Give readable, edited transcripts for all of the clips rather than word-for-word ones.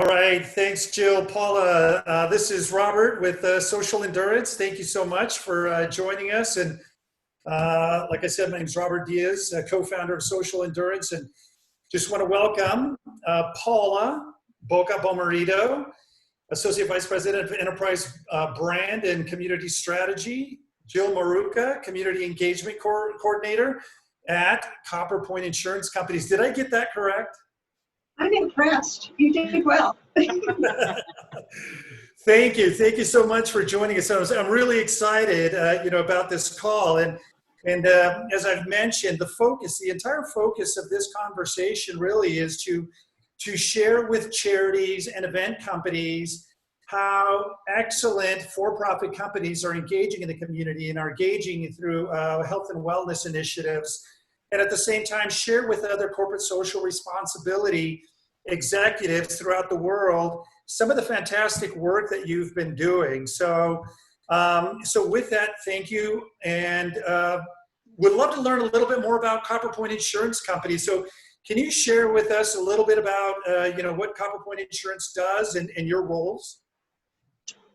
All right, thanks, Jill. Paula, this is Robert with Social Endurance. Thank you so much for joining us. And like I said, my name is Robert Diaz, co-founder of Social Endurance, and just want to welcome Paula Boca-Bommarito, Associate Vice President of Enterprise Brand and Community Strategy, Jill Maruca, Community Engagement Coordinator at CopperPoint Insurance Companies. Did I get that correct? I'm impressed. You did well. Thank you. Thank you so much for joining us. I'm really excited, about this call. And as I've mentioned, the entire focus of this conversation really is to share with charities and event companies how excellent for-profit companies are engaging in the community and are engaging through health and wellness initiatives. And at the same time, share with other corporate social responsibility executives throughout the world some of the fantastic work that you've been doing. So with that, thank you. And would love to learn a little bit more about CopperPoint Insurance Company. So can you share with us a little bit about, what CopperPoint Insurance does and your roles?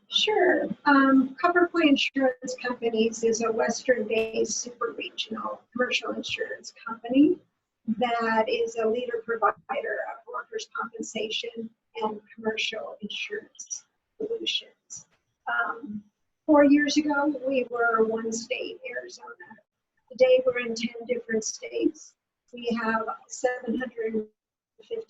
Sure. CopperPoint Insurance Companies is a Western-based super regional commercial insurance company that is a leader provider of workers' compensation and commercial insurance solutions. 4 years ago, we were one state, Arizona. Today, we're in 10 different states. We have 750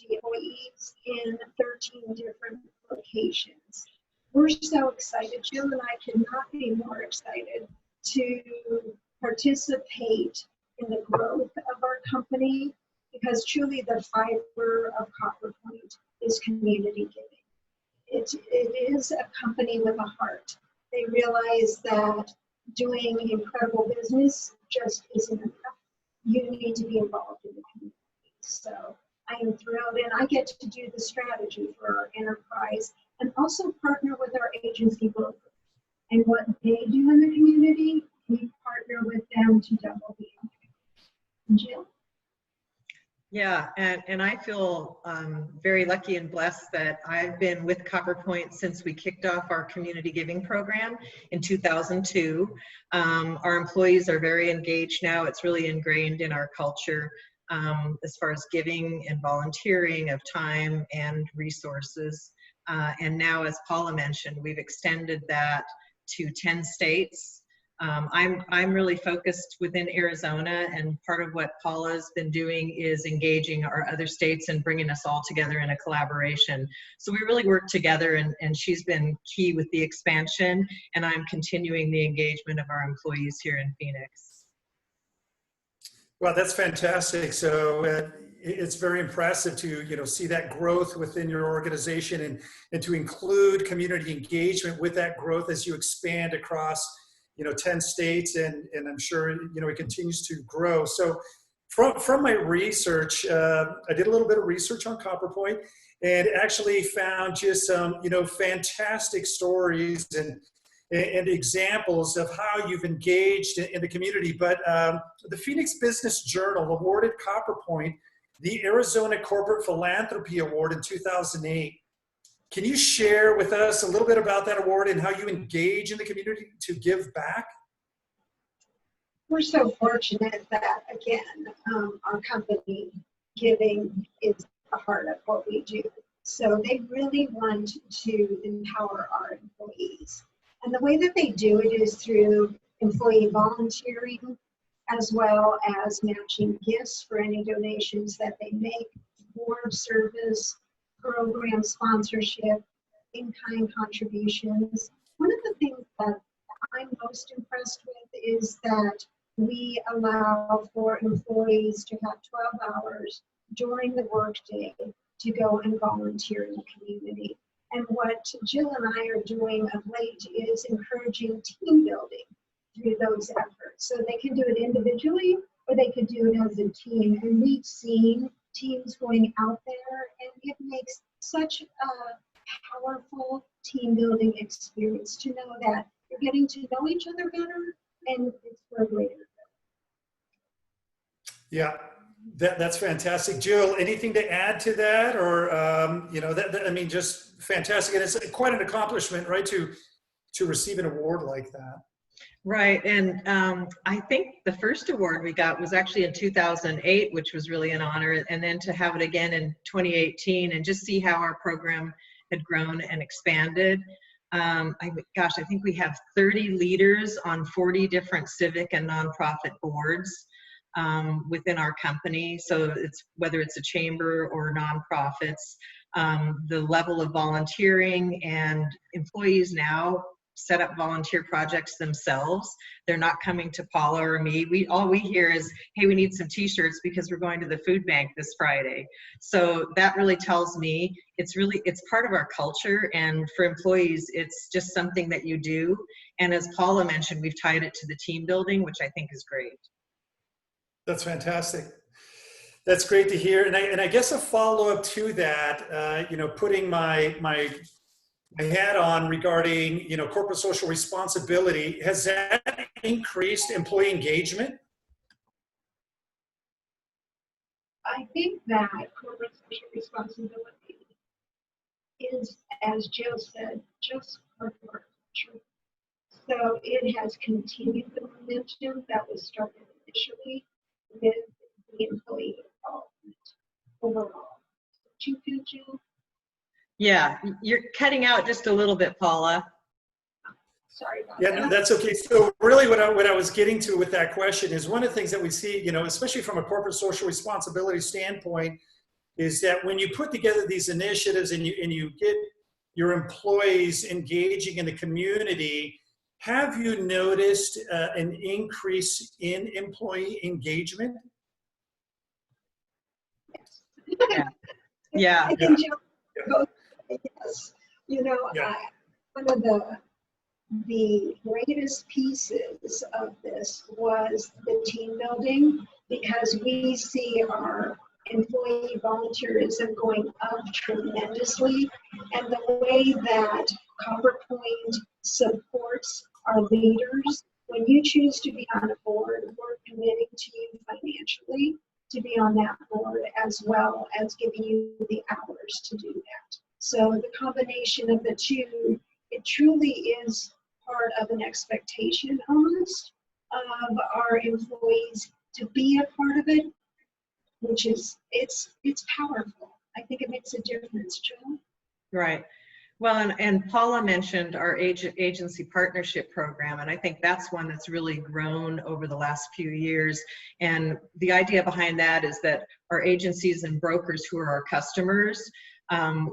employees in 13 different locations. We're so excited. Jill and I could not be more excited to participate in the growth of our company, because truly the fiber of CopperPoint is community giving. It is a company with a heart. They realize that doing incredible business just isn't enough. You need to be involved in the community. So I am thrilled, and I get to do the strategy for our enterprise and also partner with our agency brokers. And what they do in the community, we partner with them to double the impact. Jill? Yeah, and I feel very lucky and blessed that I've been with CopperPoint since we kicked off our community giving program in 2002. Our employees are very engaged now. It's really ingrained in our culture as far as giving and volunteering of time and resources. And now, as Paula mentioned, we've extended that to 10 states. I'm really focused within Arizona, and part of what Paula's been doing is engaging our other states and bringing us all together in a collaboration. So we really work together, and she's been key with the expansion, and I'm continuing the engagement of our employees here in Phoenix. Well, that's fantastic. So it's very impressive to see that growth within your organization and to include community engagement with that growth as you expand across 10 states, and I'm sure it continues to grow. So from my research, I did a little bit of research on CopperPoint and actually found just some fantastic stories and examples of how you've engaged in the community. But the Phoenix Business Journal awarded CopperPoint the Arizona Corporate Philanthropy Award in 2008. Can you share with us a little bit about that award and how you engage in the community to give back? We're so fortunate that, again, our company giving is the heart of what we do. So they really want to empower our employees. And the way that they do it is through employee volunteering, as well as matching gifts for any donations that they make, board service, program sponsorship, in-kind contributions. One of the things that I'm most impressed with is that we allow for employees to have 12 hours during the workday to go and volunteer in the community. And what Jill and I are doing of late is encouraging team building through those efforts. So they can do it individually or they could do it as a team. And we've seen teams going out there, and it makes such a powerful team building experience to know that you're getting to know each other better, and it's for a greater good. Yeah, That's fantastic. Jill, anything to add to that? Or, I mean, just fantastic. And it's quite an accomplishment, right, to receive an award like that. Right, and I think the first award we got was actually in 2008, which was really an honor, and then to have it again in 2018 and just see how our program had grown and expanded. I think we have 30 leaders on 40 different civic and nonprofit boards within our company. So it's whether it's a chamber or nonprofits, the level of volunteering, and employees now set up volunteer projects themselves. They're not coming to Paula or me. All we hear is, hey, we need some t-shirts because we're going to the food bank this Friday. So that really tells me it's part of our culture, and for employees, it's just something that you do. And as Paula mentioned, we've tied it to the team building, which I think is great. That's fantastic. That's great to hear. And I guess a follow-up to that, putting my hat on regarding, corporate social responsibility, has that increased employee engagement? I think that corporate social responsibility is, as Jill said, just part of our culture. So it has continued the momentum that was started initially with the employee involvement overall. Did you feel, Jill? Yeah, you're cutting out just a little bit, Paula. Sorry about Yeah, that. no, that's okay. So really what I was getting to with that question is, one of the things that we see, especially from a corporate social responsibility standpoint, is that when you put together these initiatives and you get your employees engaging in the community, have you noticed an increase in employee engagement? Yeah. Yeah. I think Jill, both, yes. One of the greatest pieces of this was the team building, because we see our employee volunteerism going up tremendously, and the way that CopperPoint supports our leaders. When you choose to be on a board, we're committing to you financially to be on that board, as well as giving you the hours to do that. So the combination of the two, it truly is part of an expectation almost of our employees to be a part of it, which is, it's powerful. I think it makes a difference, Jill. Right. Well, and Paula mentioned our agency partnership program, and I think that's one that's really grown over the last few years. And the idea behind that is that our agencies and brokers who are our customers,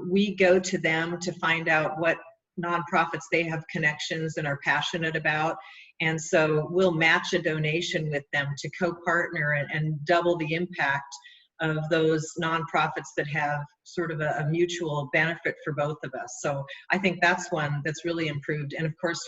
we go to them to find out what nonprofits they have connections and are passionate about. And so we'll match a donation with them to co-partner and double the impact of those nonprofits that have sort of a mutual benefit for both of us. So I think that's one that's really improved. And of course,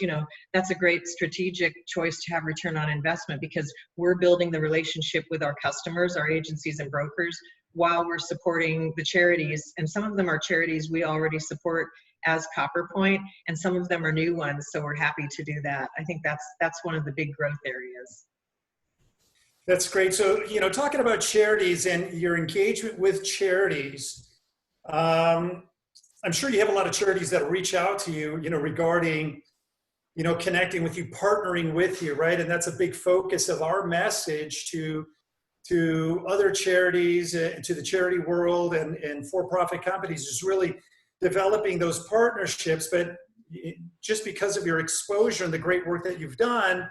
that's a great strategic choice to have return on investment, because we're building the relationship with our customers, our agencies and brokers, while we're supporting the charities. And some of them are charities we already support as CopperPoint, and some of them are new ones. So we're happy to do that. I think that's one of the big growth areas. That's great. So, talking about charities and your engagement with charities, I'm sure you have a lot of charities that reach out to you, regarding, connecting with you, partnering with you, right? And that's a big focus of our message to other charities, to the charity world and for-profit companies, is really developing those partnerships. But just because of your exposure and the great work that you've done,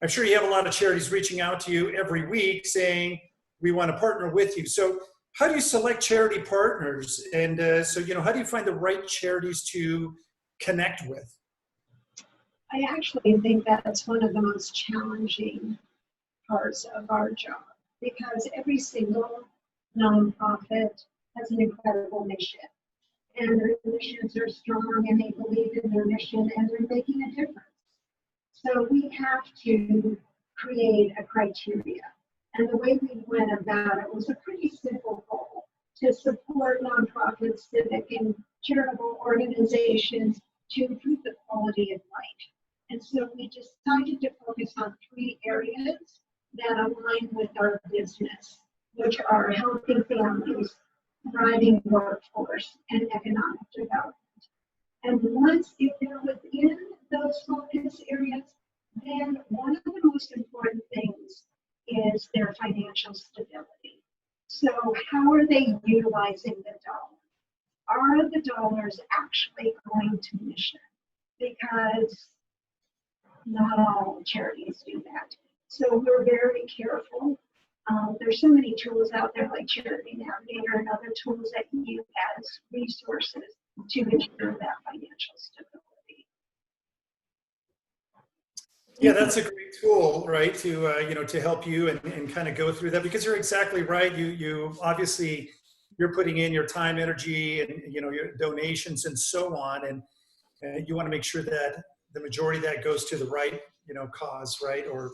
I'm sure you have a lot of charities reaching out to you every week saying, we want to partner with you. So how do you select charity partners? And how do you find the right charities to connect with? I actually think that's one of the most challenging parts of our job, because every single nonprofit has an incredible mission. And their missions are strong, and they believe in their mission, and they're making a difference. So we have to create a criteria. And the way we went about it was a pretty simple goal: to support nonprofits, civic and charitable organizations to improve the quality of life. And so we decided to focus on 3 areas that align with our business. which are helping families, thriving workforce, and economic development. And once if they're within those focus areas, then one of the most important things is their financial stability. So how are they utilizing the dollar? Are the dollars actually going to mission? Because not all charities do that. So we're very careful. There's so many tools out there like Charity Navigator and other tools that you use as resources to ensure that financial stability. Yeah, that's a great tool, right? To to help you and kind of go through that, because you're exactly right. You obviously you're putting in your time, energy, and your donations and so on, and you want to make sure that the majority of that goes to the right cause, right? Or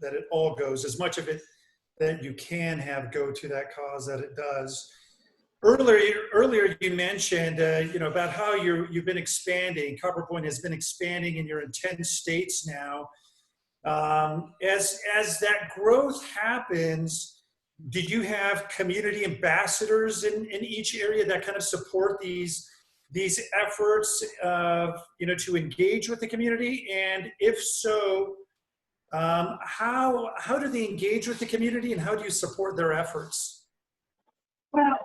that it all goes, as much of it that you can have go to that cause that it does. Earlier you mentioned about how you've been expanding. CopperPoint has been expanding, and you're in 10 states now. As that growth happens, did you have community ambassadors in each area that kind of support these efforts to engage with the community? And if so, how do they engage with the community, and how do you support their efforts? Well,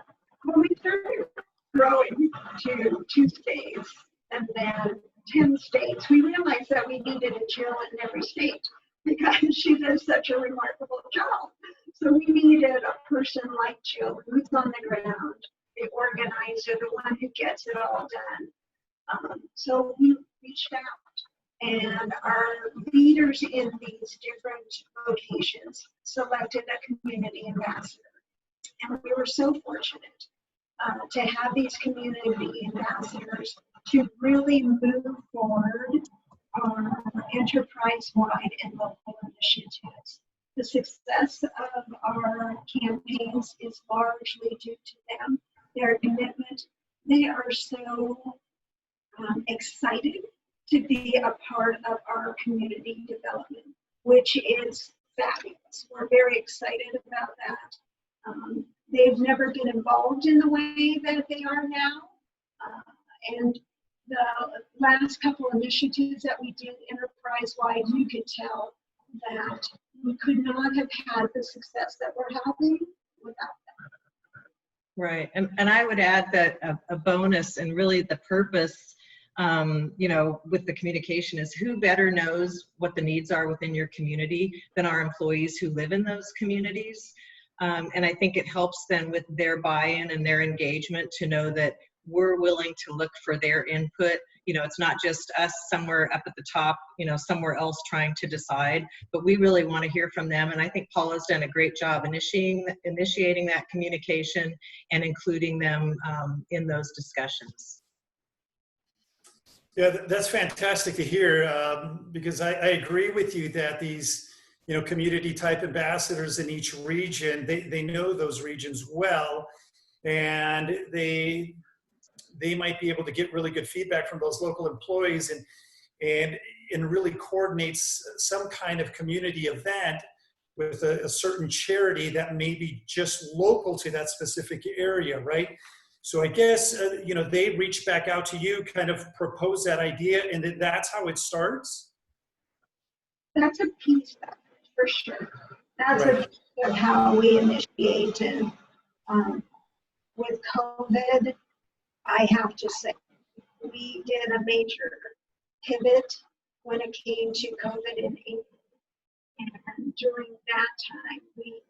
when we started growing to 2 states and then 10 states, we realized that we needed a Jill in every state because she does such a remarkable job. So we needed a person like Jill who's on the ground, the organizer, the one who gets it all done. So we reached out, and our leaders in these different locations selected a community ambassador. And we were so fortunate to have these community ambassadors to really move forward our enterprise-wide and local initiatives. The success of our campaigns is largely due to them, their commitment. They are so excited to be a part of our community development, which is fabulous. We're very excited about that. They've never been involved in the way that they are now. And the last couple initiatives that we did enterprise-wide, you could tell that we could not have had the success that we're having without them. Right, and I would add that a bonus, and really the purpose with the communication, is who better knows what the needs are within your community than our employees who live in those communities. And I think it helps them with their buy-in and their engagement to know that we're willing to look for their input. It's not just us somewhere up at the top, somewhere else trying to decide, but we really want to hear from them. And I think Paula's done a great job initiating that communication and including them in those discussions. Yeah, that's fantastic to hear, because I agree with you that these community type ambassadors in each region, they know those regions well, and they might be able to get really good feedback from those local employees and really coordinates some kind of community event with a certain charity that may be just local to that specific area, right? So I guess, they reach back out to you, kind of propose that idea, and that's how it starts? That's a piece of it, for sure. That's right. a piece of how we initiated. With COVID, I have to say, we did a major pivot when it came to COVID in April. And during that time, we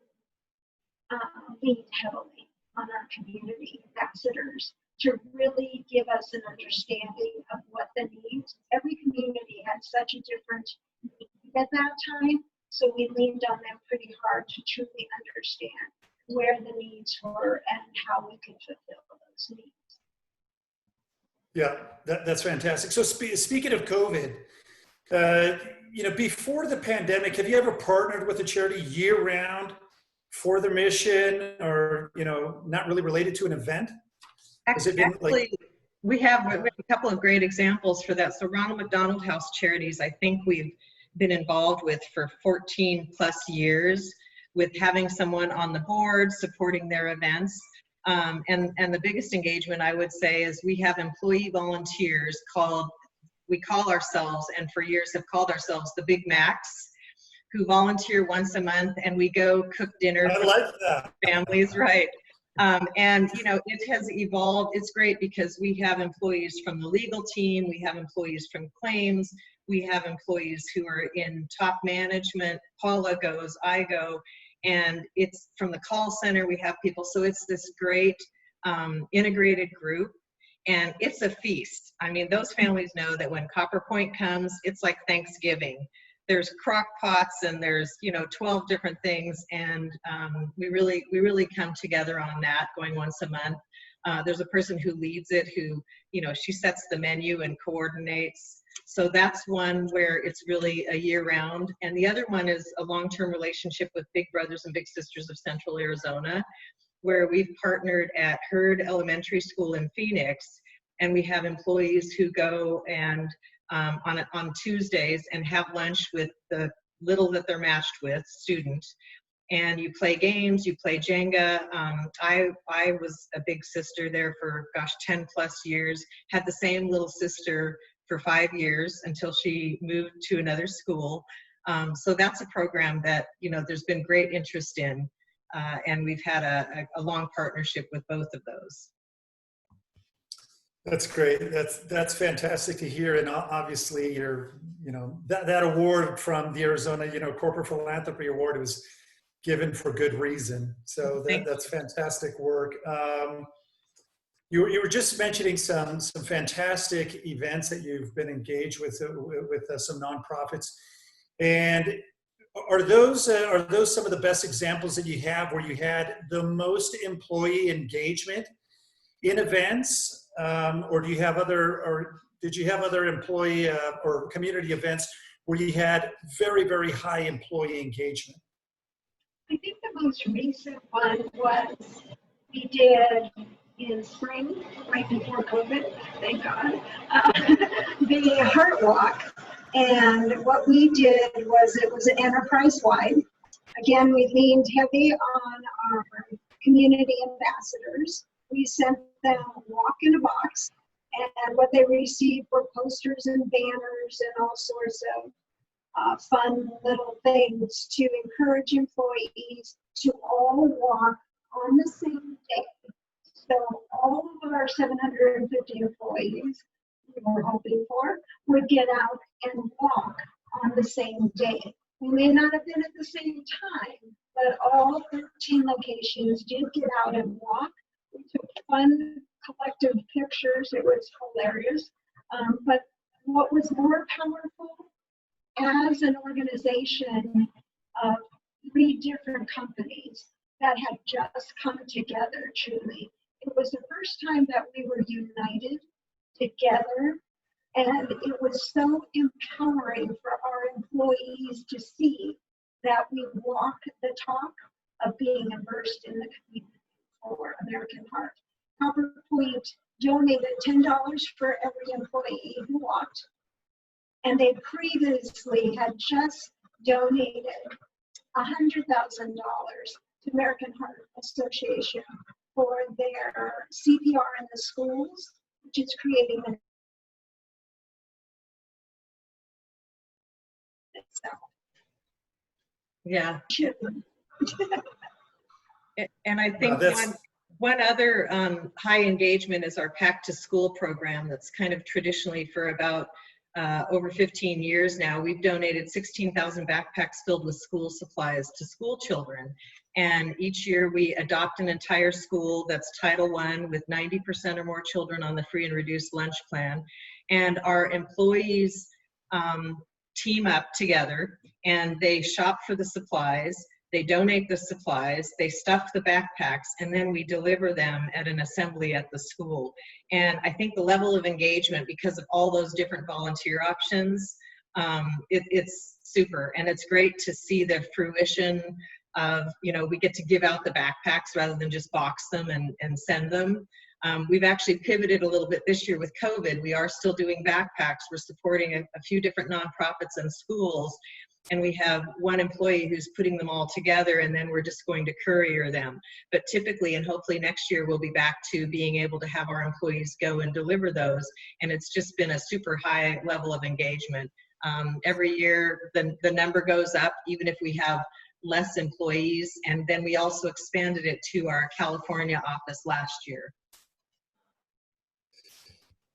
leaned heavily on our community ambassadors to really give us an understanding of what the needs. Every community had such a different need at that time, so we leaned on them pretty hard to truly understand where the needs were and how we could fulfill those needs. Yeah, that's fantastic. So speaking of COVID, before the pandemic, have you ever partnered with a charity year-round for their mission, or not really related to an event? Actually, we have a couple of great examples for that. So Ronald McDonald House Charities, I think we've been involved with for 14 plus years. with having someone on the board supporting their events. And the biggest engagement, I would say, is we have employee volunteers we call ourselves, and for years have called ourselves, the Big Macs, who volunteer once a month, and we go cook dinner for families, right? And you know, it has evolved. It's great because we have employees from the legal team, we have employees from claims, we have employees who are in top management. Paula goes, I go, and it's from the call center, we have people. So it's this great integrated group, and it's a feast. I mean, those families know that when CopperPoint comes, it's like Thanksgiving. There's crock pots and there's, you know, 12 different things, and we really come together on that, going once a month. There's a person who leads it, who, you know, she sets the menu and coordinates. So that's one where it's really a year round. And the other one is a long-term relationship with Big Brothers and Big Sisters of Central Arizona, where we've partnered at Hurd Elementary School in Phoenix, and we have employees who go and on Tuesdays and have lunch with the little that they're matched with, students. And you play games, you play Jenga. I was a big sister there for, gosh, 10 plus years, had the same little sister for 5 years until she moved to another school. So that's a program that, you know, there's been great interest in, and we've had a long partnership with both of those. That's great. That's fantastic to hear. And obviously, you know, that award from the Arizona, you know, Corporate Philanthropy Award was given for good reason. So that's fantastic work. You were just mentioning some fantastic events that you've been engaged with some nonprofits, and are those some of the best examples that you have where you had the most employee engagement in events? Or do you have did you have other employee or community events where you had very, very high employee engagement? I think the most recent one was we did in spring, right before COVID, thank God, the Heart Walk. And what we did was, it was an enterprise-wide. Again, we leaned heavy on our community ambassadors. We sent them Walk in a Box, and what they received were posters and banners and all sorts of fun little things to encourage employees to all walk on the same day. So all of our 750 employees we were hoping for would get out and walk on the same day. We may not have been at the same time, but all 13 locations did get out and walk. We took fun collective pictures. It was hilarious. But what was more powerful, as an organization of 3 different companies that had just come together, truly, it was the first time that we were united together, and it was so empowering for our employees to see that we walk the talk of being immersed in the community for American Heart. CopperPoint donated $10 for every employee who walked, and they previously had just donated $100,000 to American Heart Association for their CPR in the schools, which is creating an itself. Yeah. And I think one other high engagement is our Pack to School program that's kind of traditionally for about over 15 years now. We've donated 16,000 backpacks filled with school supplies to school children. And each year we adopt an entire school that's Title I with 90% or more children on the free and reduced lunch plan. And our employees team up together and they shop for the supplies. They donate the supplies, they stuff the backpacks, and then we deliver them at an assembly at the school. And I think the level of engagement, because of all those different volunteer options, it's super. And it's great to see the fruition of, you know, we get to give out the backpacks rather than just box them and send them. We've actually pivoted a little bit this year with COVID. We are still doing backpacks. We're supporting a few different nonprofits and schools. and we have one employee who's putting them all together, and then we're just going to courier them. But typically, and hopefully next year, we'll be back to being able to have our employees go and deliver those. And it's just been a super high level of engagement. Every year, the number goes up, even if we have less employees. And then we also expanded it to our California office last year.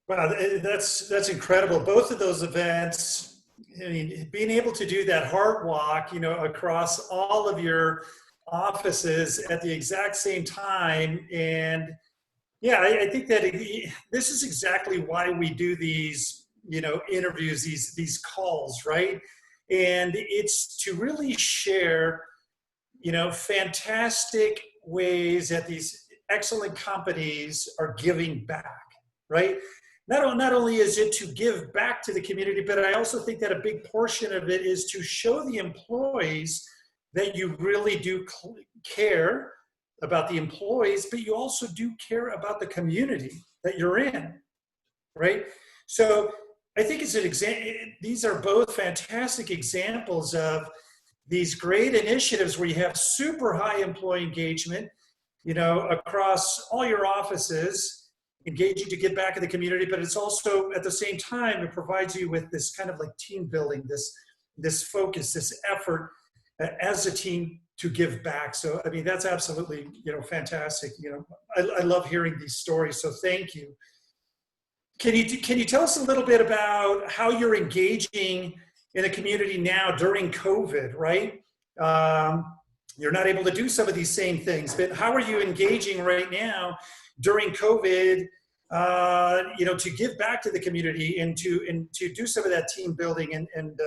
Wow, that's incredible. Both of those events, I mean, being able to do that heart walk, you know, across all of your offices at the exact same time. And yeah, I think that this is exactly why we do these, you know, interviews, these calls, right? And it's to really share, you know, fantastic ways that these excellent companies are giving back, right? Not only is it to give back to the community, but I also think that a big portion of it is to show the employees that you really do care about the employees, but you also do care about the community that you're in, right? So I think it's these are both fantastic examples of these great initiatives where you have super high employee engagement, you know, across all your offices, engaging to give back in the community, but it's also at the same time, it provides you with this kind of like team building, this focus, this effort as a team to give back. So, I mean, that's absolutely, you know, fantastic. You know, I love hearing these stories. So thank you. Can you tell us a little bit about how you're engaging in the community now during COVID, right? You're not able to do some of these same things, but how are you engaging right now during COVID, you know, to give back to the community and to do some of that team building and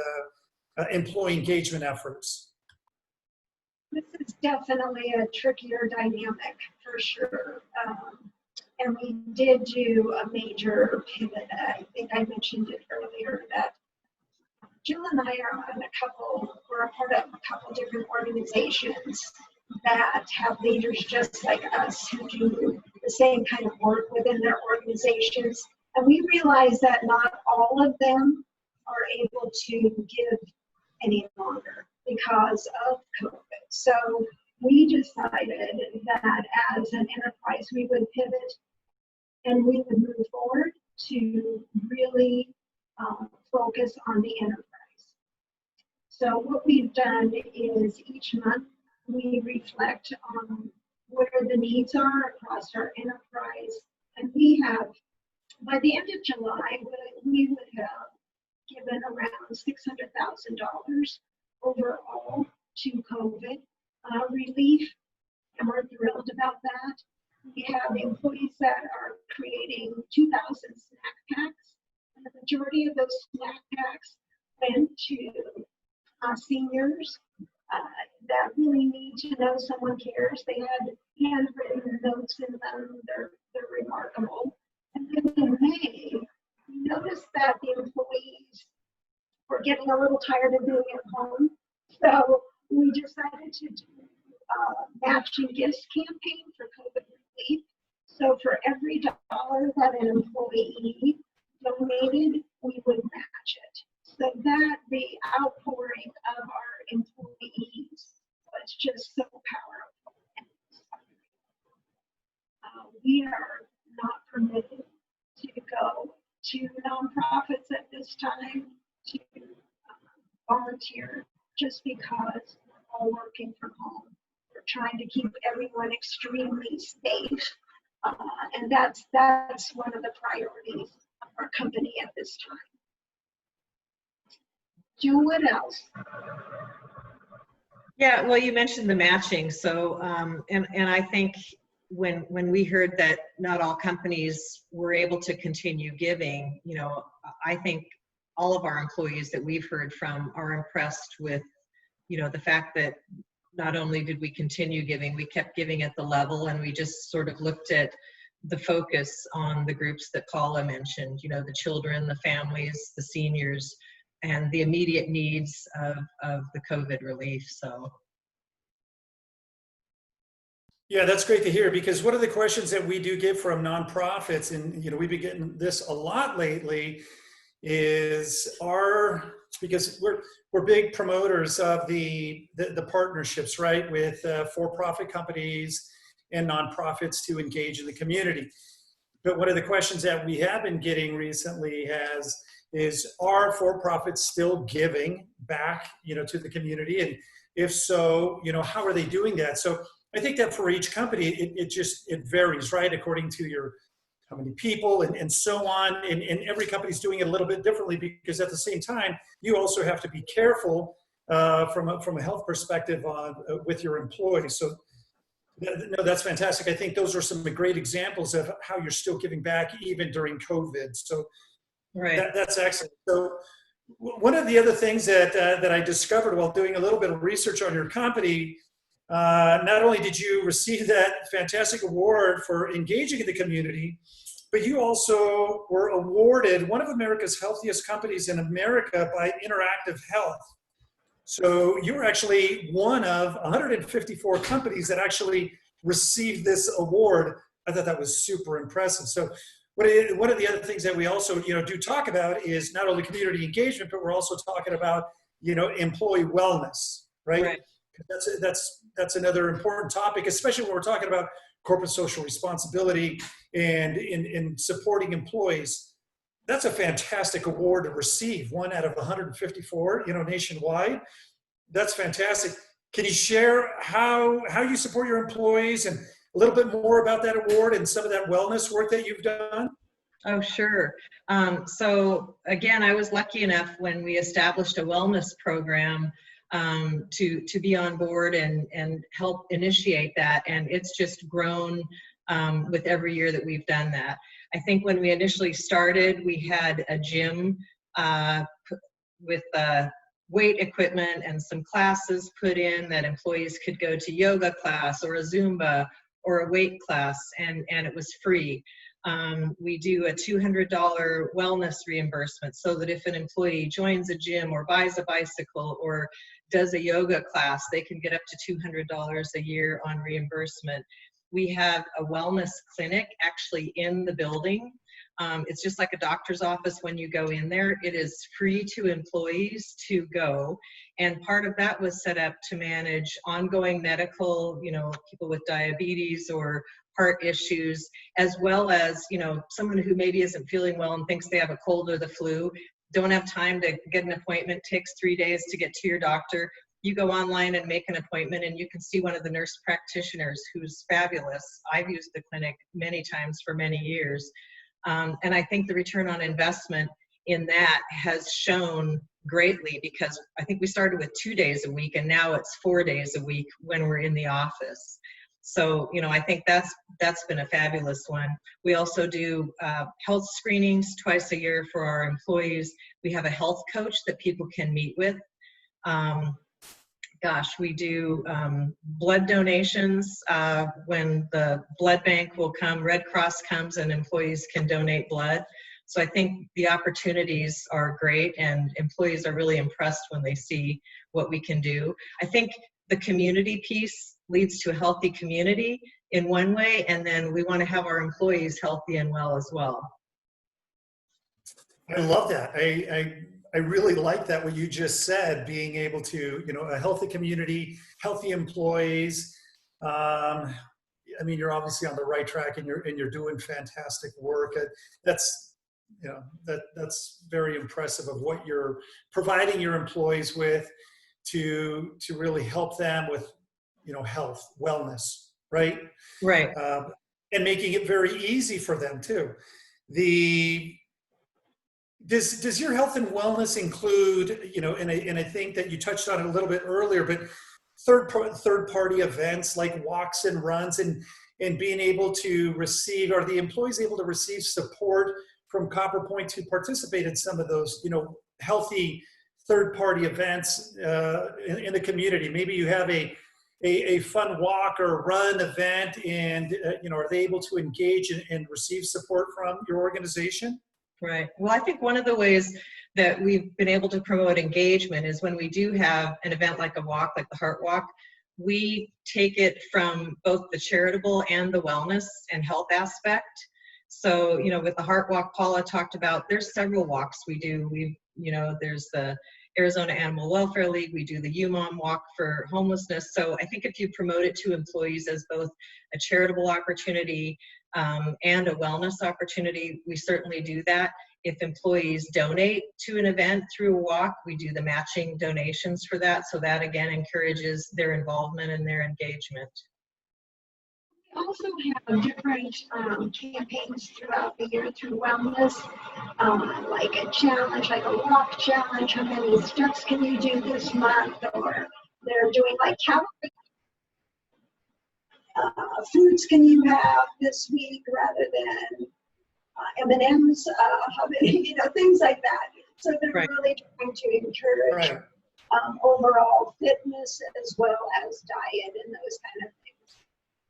employee engagement efforts? This is definitely a trickier dynamic for sure. And we did do a major pivot. I think I mentioned it earlier that Jill and I we're a part of a couple different organizations that have leaders just like us who do the same kind of work within their organizations. And we realize that not all of them are able to give any longer because of COVID. So we decided that as an enterprise, we would pivot and we would move forward to really focus on the enterprise. So what we've done is each month we reflect on where the needs are across our enterprise. And we have, by the end of July, we would have given around $600,000 overall to COVID relief, and we're thrilled about that. We have employees that are creating 2,000 snack packs, and the majority of those snack packs went to seniors that really need to know someone cares. They had handwritten notes in them. They're remarkable. And then in May, we noticed that the employees were getting a little tired of being at home. So we decided to do a matching gifts campaign for COVID relief. So for every dollar that an employee donated, we would match it. So that the outpouring of our employees was just so powerful. We are not permitted to go to nonprofits at this time to volunteer just because we're all working from home. We're trying to keep everyone extremely safe. And that's one of the priorities of our company at this time. Jill, what else? Yeah, well, you mentioned the matching. So, and I think when we heard that not all companies were able to continue giving, you know, I think all of our employees that we've heard from are impressed with, you know, the fact that not only did we continue giving, we kept giving at the level, and we just sort of looked at the focus on the groups that Paula mentioned, you know, the children, the families, the seniors, and the immediate needs of the COVID relief. So. Yeah, that's great to hear, because one of the questions that we do get from nonprofits, and you know, we've been getting this a lot lately, is because we're big promoters of the partnerships, right, with for-profit companies and nonprofits to engage in the community. But one of the questions that we have been getting recently is are for-profits still giving back, to the community? And if so, how are they doing that? So I think that for each company, it varies, right, according to how many people and so on. And every company's doing it a little bit differently, because at the same time, you also have to be careful from a health perspective with your employees. So no, that's fantastic. I think those are some great examples of how you're still giving back even during COVID. So right. That's excellent. So one of the other things that I discovered while doing a little bit of research on your company, not only did you receive that fantastic award for engaging in the community, but you also were awarded one of America's healthiest companies in America by Interactive Health. So you were actually one of 154 companies that actually received this award. I thought that was super impressive. So one of the other things that we also do talk about is not only community engagement, but we're also talking about employee wellness, right? That's another important topic, especially when we're talking about corporate social responsibility and in supporting employees. That's a fantastic award to receive, one out of 154, nationwide. That's fantastic. Can you share how you support your employees and a little bit more about that award and some of that wellness work that you've done? Oh, sure. So again, I was lucky enough when we established a wellness program to be on board and help initiate that. And it's just grown with every year that we've done that. I think when we initially started, we had a gym with weight equipment and some classes put in that employees could go to yoga class or a Zumba or a weight class, and it was free. We do a $200 wellness reimbursement so that if an employee joins a gym or buys a bicycle or does a yoga class, they can get up to $200 a year on reimbursement. We have a wellness clinic actually in the building. It's just like a doctor's office when you go in there. It is free to employees to go. And part of that was set up to manage ongoing medical, people with diabetes or heart issues, as well as, someone who maybe isn't feeling well and thinks they have a cold or the flu, don't have time to get an appointment, takes 3 days to get to your doctor. You go online and make an appointment and you can see one of the nurse practitioners who's fabulous. I've used the clinic many times for many years. And I think the return on investment in that has shown greatly, because I think we started with 2 days a week and now it's 4 days a week when we're in the office. So, I think that's been a fabulous one. We also do health screenings twice a year for our employees. We have a health coach that people can meet with. We do blood donations when the blood bank will come. Red Cross comes and employees can donate blood. So I think the opportunities are great and employees are really impressed when they see what we can do. I think the community piece leads to a healthy community in one way, and then we want to have our employees healthy and well as well. I love that. I really like that, what you just said, being able to, a healthy community, healthy employees. You're obviously on the right track and you're doing fantastic work. That's very impressive of what you're providing your employees with to really help them with, health, wellness, right? Right. And making it very easy for them too. Does your health and wellness include, and I think that you touched on it a little bit earlier, but third party events like walks and runs and being able to receive, are the employees able to receive support from CopperPoint to participate in some of those, healthy third party events in the community? Maybe you have a fun walk or run event and, are they able to engage and receive support from your organization? Right. Well, I think one of the ways that we've been able to promote engagement is when we do have an event like a walk, like the Heart Walk, we take it from both the charitable and the wellness and health aspect. So, with the Heart Walk Paula talked about, there's several walks we do. There's the Arizona Animal Welfare League. We do the UMOM Walk for homelessness. So I think if you promote it to employees as both a charitable opportunity and a wellness opportunity, we certainly do that. If employees donate to an event through a walk, we do the matching donations for that. So that again encourages their involvement and their engagement. We also have different campaigns throughout the year through wellness, like a challenge, like a walk challenge. How many steps can you do this month? Or they're doing like calorie foods can you have this week rather than M&Ms, how many, things like that. So they're really trying to encourage overall fitness as well as diet and those kind of things.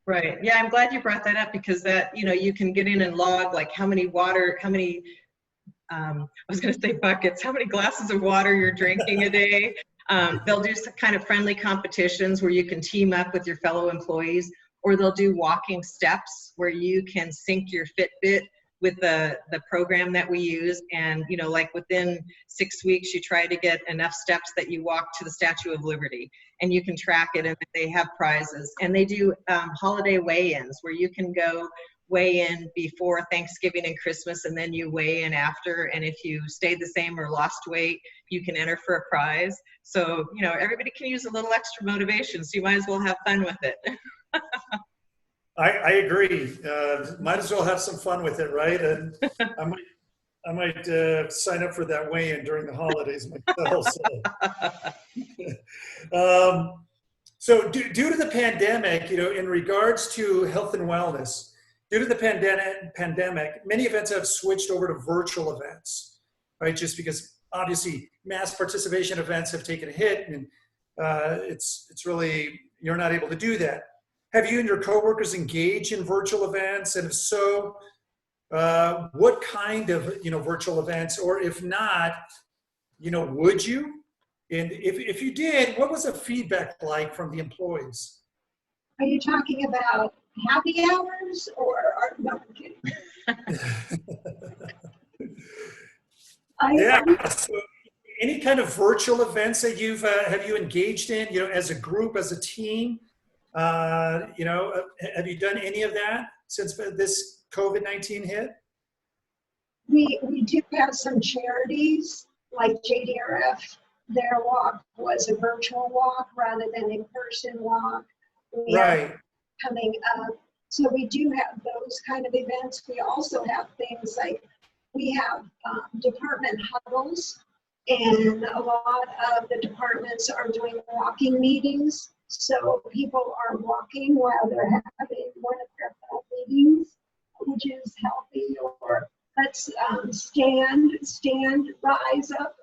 Right. Yeah, I'm glad you brought that up because that, you can get in and log like how many I was going to say buckets, how many glasses of water you're drinking a day. They'll do some kind of friendly competitions where you can team up with your fellow employees, or they'll do walking steps where you can sync your Fitbit with the program that we use. And, like within 6 weeks, you try to get enough steps that you walk to the Statue of Liberty, and you can track it, and they have prizes. And they do holiday weigh-ins where you can go weigh in before Thanksgiving and Christmas, and then you weigh in after. And if you stayed the same or lost weight, you can enter for a prize. So, everybody can use a little extra motivation, so you might as well have fun with it. I agree. Might as well have some fun with it, right? And I might sign up for that weigh-in during the holidays myself. So due to the pandemic, in regards to health and wellness, due to the pandemic, many events have switched over to virtual events, right? Just because obviously mass participation events have taken a hit, and it's really, you're not able to do that. Have you and your coworkers engaged in virtual events? And if so, what kind of, virtual events, or if not, would you? And if you did, what was the feedback like from the employees? Are you talking about happy hours or no, I'm kidding. Yeah. So any kind of virtual events that have you engaged in, as a group, as a team? Have you done any of that since this COVID-19 hit? We do have some charities like JDRF. Their walk was a virtual walk rather than a person walk. Right. Coming up. So we do have those kind of events. We also have things like we have department huddles, and a lot of the departments are doing walking meetings. So people are walking while they're having one of their health meetings, which is healthy, or let's stand, rise up,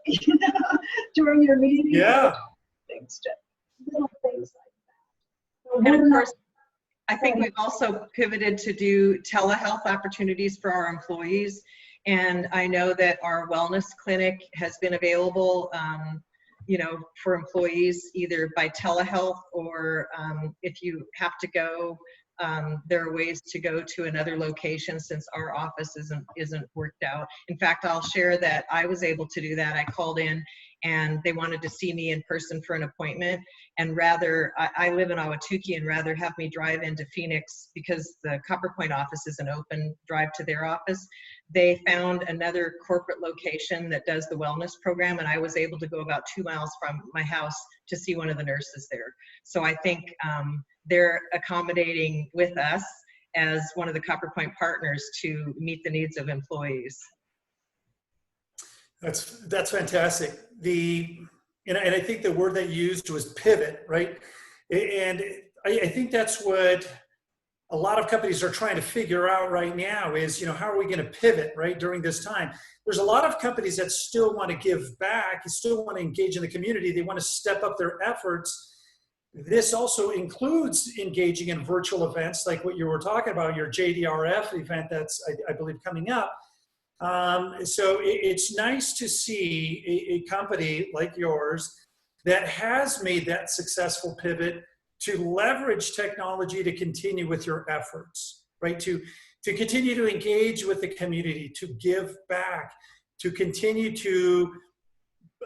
during your meeting. Yeah. Little things like that. So and of course, I think we've also pivoted to do telehealth opportunities for our employees. And I know that our wellness clinic has been available, for employees either by telehealth or if you have to go, there are ways to go to another location since our office isn't worked out. In fact, I'll share that I was able to do that. I called in and they wanted to see me in person for an appointment, and rather, I live in Ahwatukee, and rather have me drive into Phoenix because the CopperPoint office is an open drive to their office. They found another corporate location that does the wellness program, and I was able to go about 2 miles from my house to see one of the nurses there. So I think they're accommodating with us as one of the CopperPoint partners to meet the needs of employees. That's fantastic. And I think the word that you used was pivot, right? And I think that's what a lot of companies are trying to figure out right now is, how are we going to pivot, right, during this time? There's a lot of companies that still want to give back, still want to engage in the community. They want to step up their efforts. This also includes engaging in virtual events like what you were talking about, your JDRF event that's, I believe, coming up. So it's nice to see a company like yours that has made that successful pivot to leverage technology to continue with your efforts, right? To to continue to engage with the community, to give back, to continue to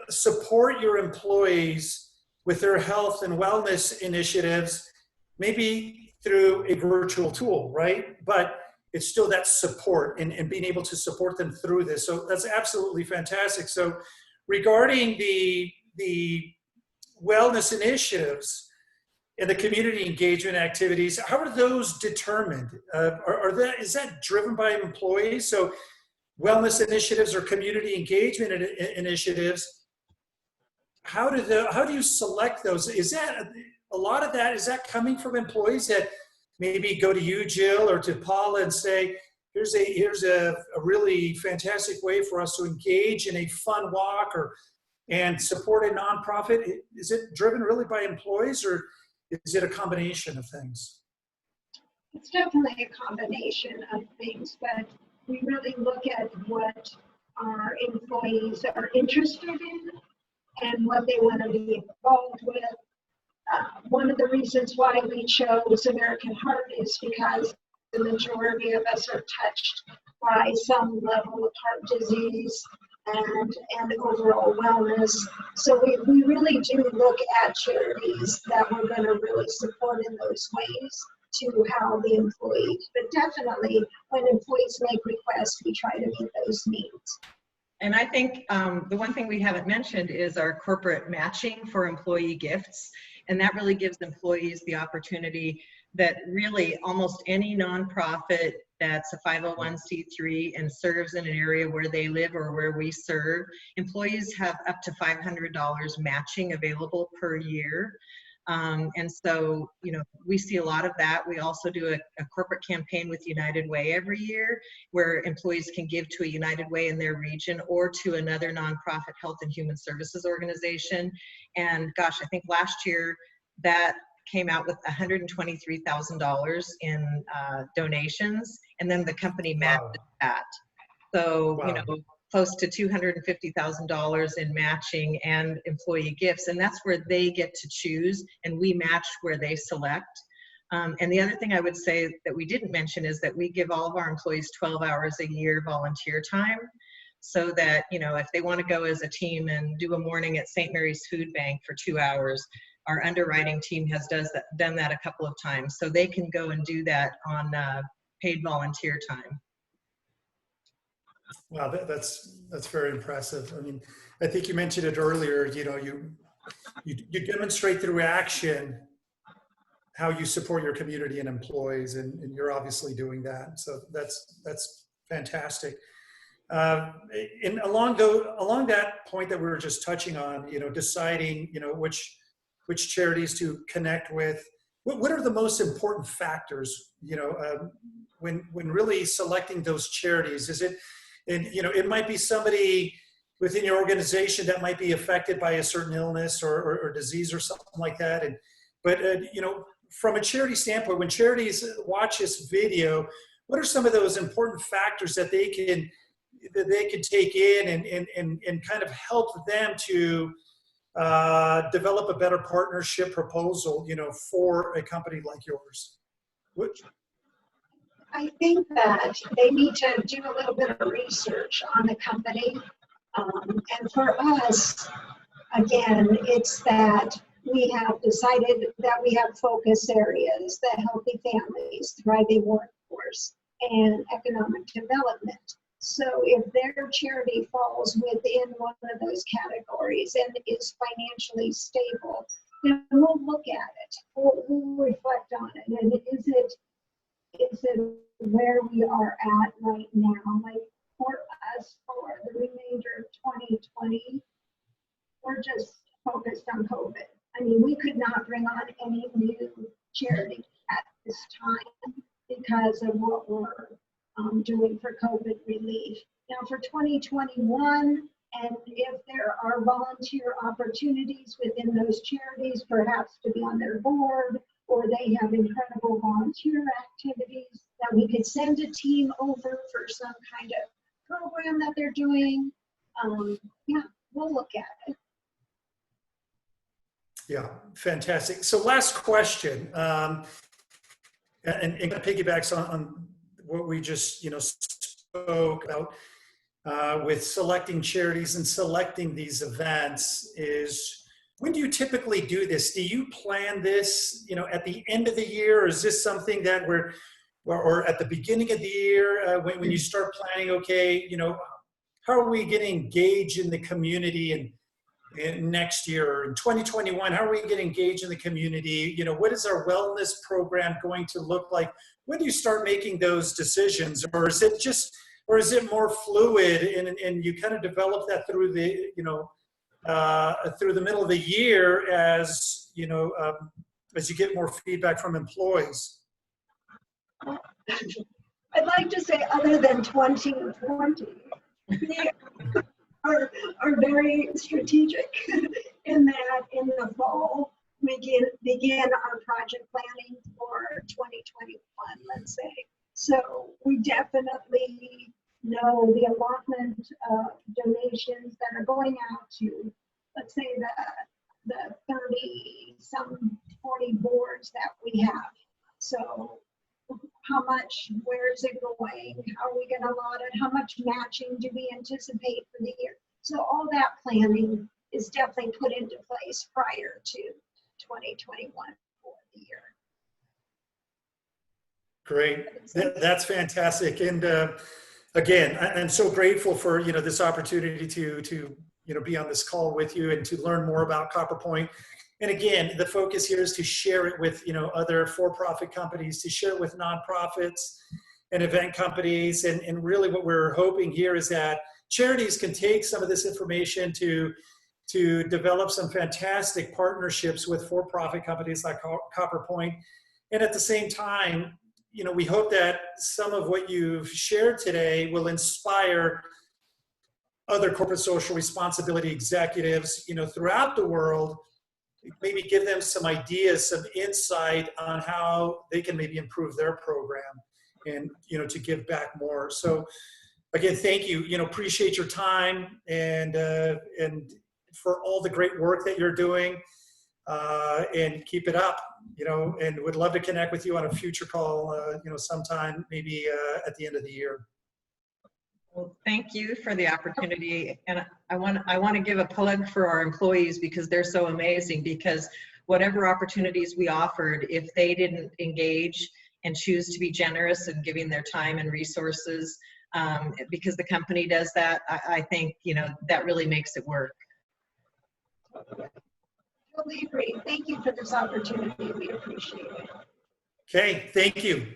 support your employees with their health and wellness initiatives, maybe through a virtual tool, right? But it's still that support and being able to support them through this. So that's absolutely fantastic. So regarding the wellness initiatives and the community engagement activities, how are those determined? Is that driven by employees? So wellness initiatives or community engagement initiatives, how do you select those? Is that a lot of that, is that coming from employees that maybe go to you, Jill, or to Paula and say, here's a really fantastic way for us to engage in a fun walk and support a nonprofit? Is it driven really by employees, or is it a combination of things? It's definitely a combination of things, but we really look at what our employees are interested in and what they want to be involved with. One of the reasons why we chose American Heart is because the majority of us are touched by some level of heart disease and overall wellness. So we really do look at charities that we're going to really support in those ways to how the employees. But definitely, when employees make requests, we try to meet those needs. And I think the one thing we haven't mentioned is our corporate matching for employee gifts. And that really gives employees the opportunity that really almost any nonprofit that's a 501c3 and serves in an area where they live or where we serve, employees have up to $500 matching available per year. And so, you know, we see a lot of that. We also do a corporate campaign with United Way every year where employees can give to a United Way in their region or to another nonprofit health and human services organization. And gosh, I think last year that came out with $123,000 in donations, and then the company matched that. So, you know, close to $250,000 in matching and employee gifts, and that's where they get to choose, and we match where they select. And the other thing I would say that we didn't mention is that we give all of our employees 12 hours a year volunteer time, so that, you know, if they want to go as a team and do a morning at St. Mary's Food Bank for 2 hours, our underwriting team has done that a couple of times, so they can go and do that on paid volunteer time. Wow, that's very impressive. I mean, I think you mentioned it earlier. You know, you demonstrate through action how you support your community and employees, and you're obviously doing that. So that's fantastic. And along that point that we were just touching on, you know, deciding, you know, which charities to connect with. What are the most important factors, you know, when really selecting those charities? Is it, and, you know, it might be somebody within your organization that might be affected by a certain illness or disease or something like that. But you know, from a charity standpoint, when charities watch this video, what are some of those important factors that they can take in and kind of help them to develop a better partnership proposal, you know, for a company like yours? I think that they need to do a little bit of research on the company. And for us, again, it's that we have decided that we have focus areas, the healthy families, thriving workforce, and economic development. So if their charity falls within one of those categories and is financially stable, then we'll look at it. We'll reflect on it. And is it where we are at right now? Like for us, for the remainder of 2020, we're just focused on COVID. I mean, we could not bring on any new charity at this time because of what we're doing for COVID relief. Now for 2021, and if there are volunteer opportunities within those charities, perhaps to be on their board, or they have incredible volunteer activities, that we could send a team over for some kind of program that they're doing. Yeah, we'll look at it. Yeah, fantastic. So last question, and it piggybacks on what we just, spoke about with selecting charities and selecting these events is, when do you typically do this? Do you plan this, at the end of the year, or is this something that or at the beginning of the year, when you start planning, okay, how are we going to engage in the community in next year, or in 2021, how are we going to engage in the community? What is our wellness program going to look like? When do you start making those decisions? Or is it more fluid, and you kind of develop that through the, through the middle of the year as you get more feedback from employees? I'd like to say, other than 2020, we are very strategic in that in the fall we begin our project planning for 2021, let's say. So we definitely know the allotment of donations that are going out to, let's say, the 40 boards that we have. So how much, where is it going? How are we going to allot it? How much matching do we anticipate for the year? So all that planning is definitely put into place prior to 2021 for the year. Great, that's fantastic. And again, I'm so grateful for this opportunity to be on this call with you and to learn more about CopperPoint. And again, the focus here is to share it with other for-profit companies, to share it with nonprofits and event companies. And really what we're hoping here is that charities can take some of this information to develop some fantastic partnerships with for-profit companies like CopperPoint. And at the same time, we hope that some of what you've shared today will inspire other corporate social responsibility executives, throughout the world, maybe give them some ideas, some insight on how they can maybe improve their program and, to give back more. So again, thank you, appreciate your time and for all the great work that you're doing, and keep it up, and would love to connect with you on a future call, sometime, maybe at the end of the year. Well, thank you for the opportunity, and I want to give a plug for our employees because they're so amazing. Because whatever opportunities we offered, if they didn't engage and choose to be generous in giving their time and resources, because the company does that, I think that really makes it work. Totally agree. Thank you for this opportunity. We appreciate it. Okay, thank you.